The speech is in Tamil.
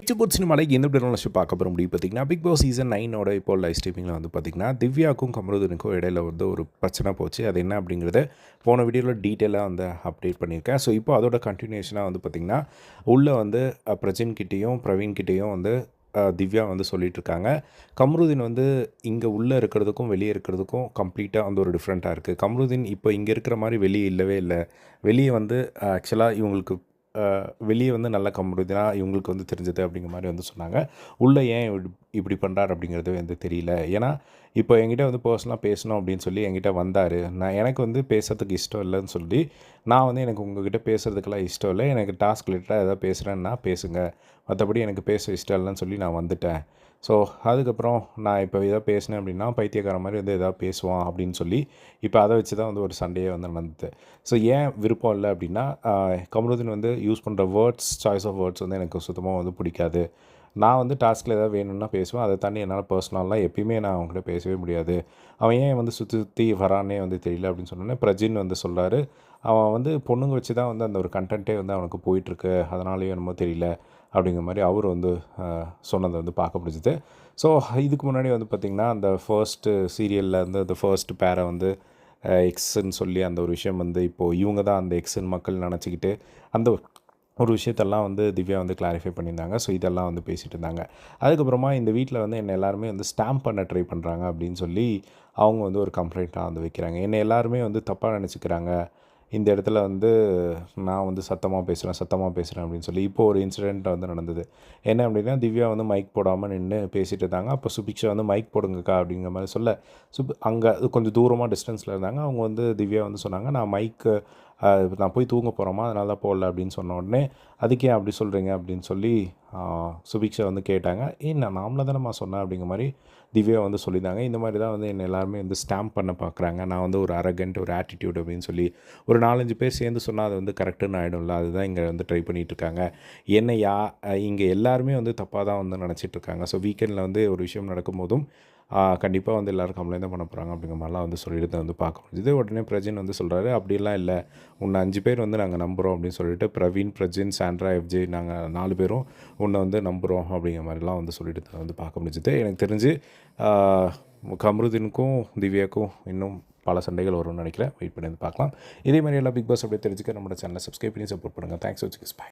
ஸ்போர்ட்ஸ் சினிமாலைக்கு எந்த டெக்னாலஜி பார்க்க போகிற முடியும் பார்த்தீங்கன்னா, பிக் பாஸ் சீசன் 9 இப்போ லைவ் ஸ்ட்ரீமிங்கில் வந்து பார்த்தீங்கன்னா, திவ்யாவுக்கும் கமருதனுக்கும் இடையில வந்து ஒரு பிரச்சனை போச்சு. அது என்ன அப்படிங்கிறத போன வீடியோவில் டீட்டெயிலாக வந்து அப்டேட் பண்ணியிருக்கேன். ஸோ இப்போ அதோட கண்டினியூஷனாக வந்து பார்த்திங்கன்னா, உள்ளே வந்து பிரஜின் கிட்டேயும் பிரவீன் கிட்டேயும் வந்து திவ்யா வந்து சொல்லிகிட்ருக்காங்க. கம்ருதீன் வந்து இங்கே உள்ளே இருக்கிறதுக்கும் வெளியே இருக்கிறதுக்கும் கம்ப்ளீட்டாக வந்து ஒரு டிஃப்ரெண்ட்டாக இருக்குது. கம்ருதீன் இப்போ இங்கே இருக்கிற மாதிரி வெளியே இல்லவே இல்லை. வெளியே வந்து ஆக்சுவலாக இவங்களுக்கு வெளியே வந்து நல்ல கம்ருதீனா இவங்களுக்கு வந்து தெரிஞ்சது அப்படிங்கிற மாதிரி வந்து சொன்னாங்க. உள்ளே ஏன் இப்படி பண்ணுறாரு அப்படிங்கிறது வந்து தெரியல. ஏன்னா இப்போ என்கிட்ட வந்து பர்சனலாக பேசணும் அப்படின்னு சொல்லி என்கிட்ட வந்தார். எனக்கு வந்து பேசுறதுக்கு இஷ்டம் இல்லைன்னு சொல்லி நான் வந்து எனக்கு உங்ககிட்ட பேசுகிறதுக்கெல்லாம் இஷ்டம் இல்லை. எனக்கு டாஸ்க் ரிலேட்டடாக எதாவது பேசுகிறேன்னா பேசுங்க. மற்றபடி எனக்கு பேச இஷ்டம் இல்லைன்னு சொல்லி நான் வந்துட்டேன். ஸோ அதுக்கப்புறம் நான் இப்போ எதாவது பேசினேன் அப்படின்னா பைத்தியக்கார மாதிரி வந்து எதாவது பேசுவான் அப்படின்னு சொல்லி இப்போ அதை வச்சு தான் வந்து ஒரு சண்டையே வந்து நடந்தது. ஸோ ஏன் விருப்பம் இல்லை அப்படின்னா, கமருதீன் வந்து யூஸ் பண்ணுற சாய்ஸ் ஆஃப் வேர்ட்ஸ் வந்து எனக்கு சுத்தமாக வந்து பிடிக்காது. நான் வந்து டாஸ்கில் எதாவது வேணும்னா பேசுவேன். அதை தாண்டி என்னால் பர்சனலாக எப்பயுமே நான் அவங்ககிட்ட பேசவே முடியாது. அவன் ஏன் வந்து சுற்றி சுற்றி வரானே வந்து தெரியல அப்படின்னு சொன்னோன்னே பிரஜின் வந்து சொல்கிறாரு, அவன் வந்து பொண்ணுங்க வச்சு தான் வந்து அந்த ஒரு கண்டென்ட்டே வந்து அவனுக்கு போயிட்டுருக்கு. அதனாலேயே என்னமோ தெரியல அப்படிங்கிற மாதிரி அவர் வந்து சொன்னதை வந்து பார்க்க முடிஞ்சுது. ஸோ இதுக்கு முன்னாடி வந்து பார்த்திங்கன்னா, அந்த ஃபர்ஸ்ட்டு சீரியலில் வந்து அந்த ஃபர்ஸ்ட் பேரை வந்து எக்ஸ்ன்னு சொல்லி அந்த ஒரு விஷயம் வந்து இப்போது இவங்க தான் அந்த எக்ஸ்ன்னு மக்கள் நினச்சிக்கிட்டு அந்த ஒரு விஷயத்தெல்லாம் வந்து திவ்யா வந்து கிளாரிஃபை பண்ணியிருந்தாங்க. ஸோ இதெல்லாம் வந்து பேசிகிட்டு இருந்தாங்க. அதுக்கப்புறமா இந்த வீட்டில் வந்து என்னை எல்லாருமே வந்து ஸ்டாம்ப் பண்ண ட்ரை பண்ணுறாங்க அப்படின்னு சொல்லி அவங்க வந்து ஒரு கம்ப்ளைண்ட்டாக வந்து வைக்கிறாங்க. என்னை எல்லாருமே வந்து தப்பாக நினச்சிக்கிறாங்க. இந்த இடத்துல வந்து நான் வந்து சத்தமாக பேசுகிறேன் அப்படின்னு சொல்லி இப்போ ஒரு இன்சிடெண்ட் வந்து நடந்தது. என்ன அப்படின்னா, திவ்யா வந்து மைக் போடாமல் நின்று பேசிகிட்டு இருந்தாங்க. அப்போ சுபிக்ஷா வந்து மைக் போடுங்கக்கா அப்படிங்கிற மாதிரி சொல்ல, அங்கே கொஞ்சம் தூரமாக டிஸ்டன்ஸில் இருந்தாங்க. அவங்க வந்து திவ்யா வந்து சொன்னாங்க, நான் போய் தூங்க போகிறோமா அதனால தான் போடல அப்படின்னு சொன்ன உடனே, அதுக்கு ஏன் அப்படி சொல்கிறீங்க அப்படின்னு சொல்லி சுபிக்ஷா வந்து கேட்டாங்க. நான் நாமளை தானேம்மா சொன்னேன் அப்படிங்கிற மாதிரி திவ்யா வந்து சொல்லியிருந்தாங்க. இந்த மாதிரி தான் வந்து என்னை எல்லாருமே வந்து ஸ்டாம்ப் பண்ண பார்க்குறாங்க. நான் வந்து ஒரு அரகண்ட், ஒரு ஆட்டிடியூட் அப்படின்னு சொல்லி ஒரு 4-5 பேர் சேர்ந்து சொன்னால் அது வந்து கரெக்டுன்னு ஆகிடும்ல. அதுதான் இங்கே வந்து ட்ரை பண்ணிகிட்ருக்காங்க. என்னை இங்கே எல்லாருமே வந்து தப்பாக தான் வந்து நினச்சிட்ருக்காங்க. ஸோ வீக்கெண்டில் வந்து ஒரு விஷயம் நடக்கும்போதும் கண்டிப்பாக வந்து எல்லோரும் கம்ப்ளைண்ட் தான் பண்ண போகிறாங்க அப்படிங்கிற மாதிரிலாம் வந்து சொல்லிட்டு வந்து பார்க்க முடியுது. உடனே பிரஜின் வந்து சொல்கிறாரு, அப்படிலாம் இல்லை, உன்னை 5 பேர் வந்து நாங்கள் நம்புகிறோம் அப்படின்னு சொல்லிட்டு பிரவீன், பிரஜின், சாண்ட்ரா, எஃப்ஜே நாங்கள் 4 பேரும் உன்னை வந்து நம்புகிறோம் அப்படிங்கிற மாதிரிலாம் வந்து சொல்லிட்டு வந்து பார்க்க முடிஞ்சுது. எனக்கு தெரிஞ்சு கமருதீனுக்கும் திவ்யாவுக்கும் இன்னும் பல சண்டைகள் வரும்னு நினைக்கிறேன். வெயிட் பண்ணி வந்து பார்க்கலாம். இதே மாதிரி எல்லாம் பிக் பாஸ் அப்படியே தெரிஞ்சுக்க நம்மளோட சேனலை சப்ஸ்கிரைப் பண்ணி சப்போர்ட் பண்ணுங்கள். தேங்க்ஸ் ஃபார் வாட்சிங். பை.